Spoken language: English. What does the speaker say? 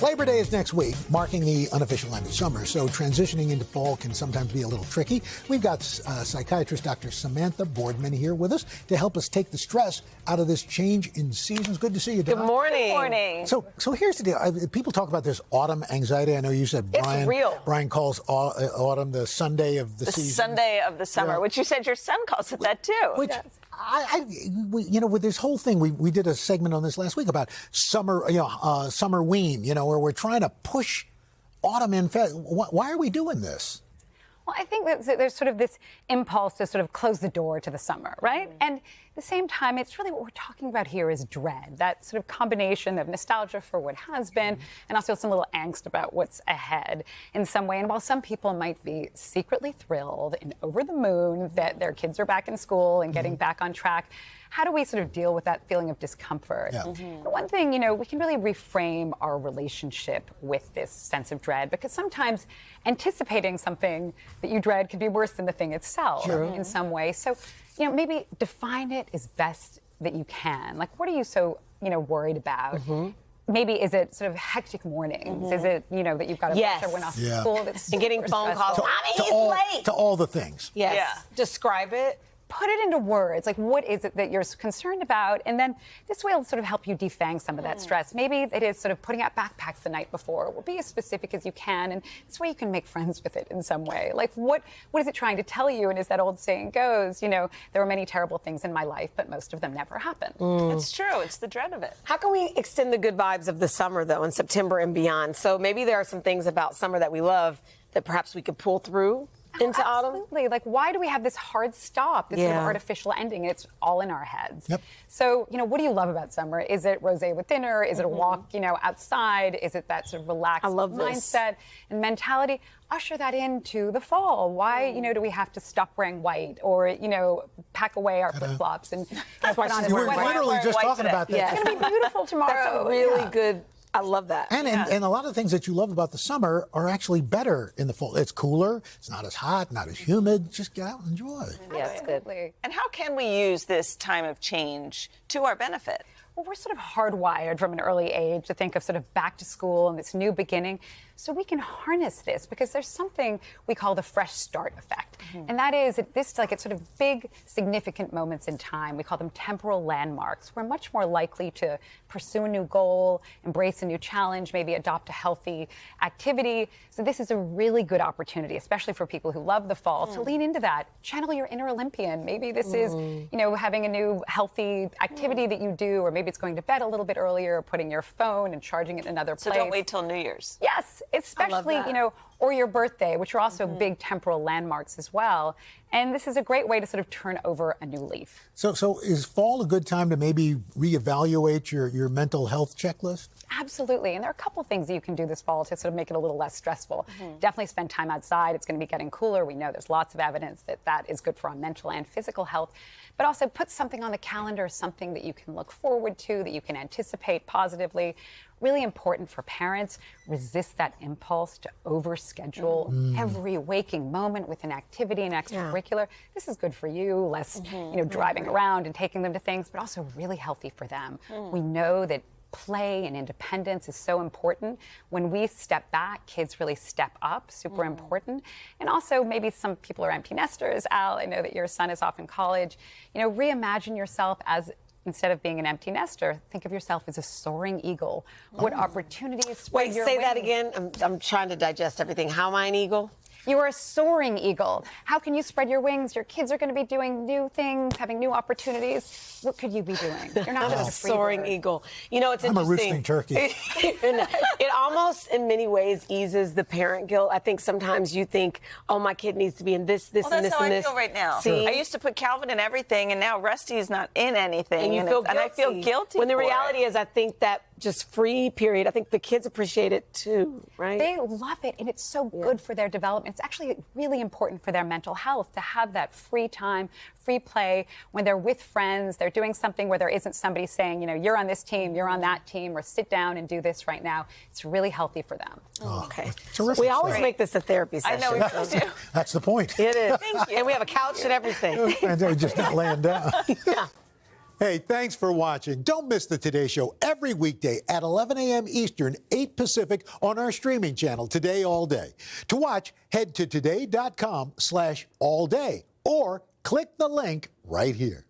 Labor Day is next week, marking the unofficial end of summer, so transitioning into fall can sometimes be a little tricky. We've got Psychiatrist Dr. Samantha Boardman here with us to help us take the stress out of this change in seasons. Good to see you, Doc. Good morning. Good morning. So here's the deal. People talk about this autumn anxiety. I know you said Brian. It's real. Brian calls autumn the Sunday of the season. The Sunday of the summer, which you said your son calls it that too. Which, yes. With this whole thing, we did a segment on this last week about summer, summer ween, where we're trying to push autumn in. Why are we doing this? Well, I think that there's sort of this impulse to sort of close the door to the summer, right? Mm-hmm. And at the same time, it's really what we're talking about here is dread, that sort of combination of nostalgia for what has been and also some little angst about what's ahead in some way. And while some people might be secretly thrilled and over the moon that their kids are back in school and getting back on track, how do we sort of deal with that feeling of discomfort? Yeah. Mm-hmm. One thing, we can really reframe our relationship with this sense of dread, because sometimes anticipating something that you dread could be worse than the thing itself in some way. So, maybe define it as best that you can. Like, what are you so, worried about? Mm-hmm. Maybe is it sort of hectic mornings? Mm-hmm. Is it, that you've got to push everyone off to school? That's and getting phone calls. Mommy, he's late. To all the things. Yes. Yeah. Describe it. Put it into words, like what is it that you're concerned about? And then this way will sort of help you defang some of that stress. Maybe it is sort of putting out backpacks the night before. Well, be as specific as you can, and this way you can make friends with it in some way. Like what is it trying to tell you? And as that old saying goes, there were many terrible things in my life, but most of them never happened. It's true. It's the dread of it. How can we extend the good vibes of the summer, though, in September and beyond? So maybe there are some things about summer that we love that perhaps we could pull through into autumn? Absolutely. Like, why do we have this hard stop, this sort of artificial ending? It's all in our heads. Yep. So, what do you love about summer? Is it rosé with dinner? Is it a walk, outside? Is it that sort of relaxed mindset and mentality? Usher that into the fall. Why, do we have to stop wearing white or, pack away our flip-flops and put on We're literally just talking about that. It's going to be beautiful tomorrow. That's a really good. I love that. And a lot of the things that you love about the summer are actually better in the fall. It's cooler. It's not as hot, not as humid. Just get out and enjoy. Yes, good. And how can we use this time of change to our benefit? Well, we're sort of hardwired from an early age to think of sort of back to school and this new beginning. So we can harness this because there's something we call the fresh start effect. And that is it's sort of big, significant moments in time. We call them temporal landmarks. We're much more likely to pursue a new goal, embrace a new challenge, maybe adopt a healthy activity. So this is a really good opportunity, especially for people who love the fall, to lean into that. Channel your inner Olympian. Maybe this is, having a new healthy activity that you do, or maybe it's going to bed a little bit earlier, or putting your phone and charging it in another place. So don't wait till New Year's. Yes, especially, or your birthday, which are also big temporal landmarks as well. And this is a great way to sort of turn over a new leaf. So is fall a good time to maybe reevaluate your mental health checklist? Absolutely. And there are a couple things that you can do this fall to sort of make it a little less stressful. Definitely spend time outside. It's going to be getting cooler. We know there's lots of evidence that that is good for our mental and physical health. But also put something on the calendar, something that you can look forward to, that you can anticipate positively. Really important for parents. Resist that impulse to overschedule every waking moment with an activity and extracurricular. This is good for you, less driving around and taking them to things, but also really healthy for them. We know that play and independence is so important. When we step back, kids really step up, super important. And also maybe some people are empty nesters. Al, I know that your son is off in college. Reimagine yourself as, instead of being an empty nester, think of yourself as a soaring eagle. What opportunities spread your wings. Wait, say that again. I'm trying to digest everything. How am I an eagle? You are a soaring eagle. How can you spread your wings? Your kids are going to be doing new things, having new opportunities. What could you be doing? You're not just a soaring eagle. It's interesting. I'm a roosting turkey. It almost, in many ways, eases the parent guilt. I think sometimes you think, oh, my kid needs to be in this, and this, and this. That's how I feel right now. See? I used to put Calvin in everything, and now Rusty's not in anything. And I feel guilty when the for reality it. is, I think that just free period, I think the kids appreciate it too, right? They love it, and it's so good for their development. It's actually really important for their mental health to have that free time, free play. When they're with friends, they're doing something where there isn't somebody saying, you're on this team, you're on that team, or sit down and do this right now. It's really healthy for them. Oh, okay. Terrific. We always make this a therapy session. I know we do. That's the point. It is. Thank you. And we have a couch and everything. And they're just not laying down. Yeah. Hey, thanks for watching. Don't miss the Today Show every weekday at 11 a.m. Eastern, 8 Pacific on our streaming channel, Today All Day. To watch, head to today.com/allday or click the link right here.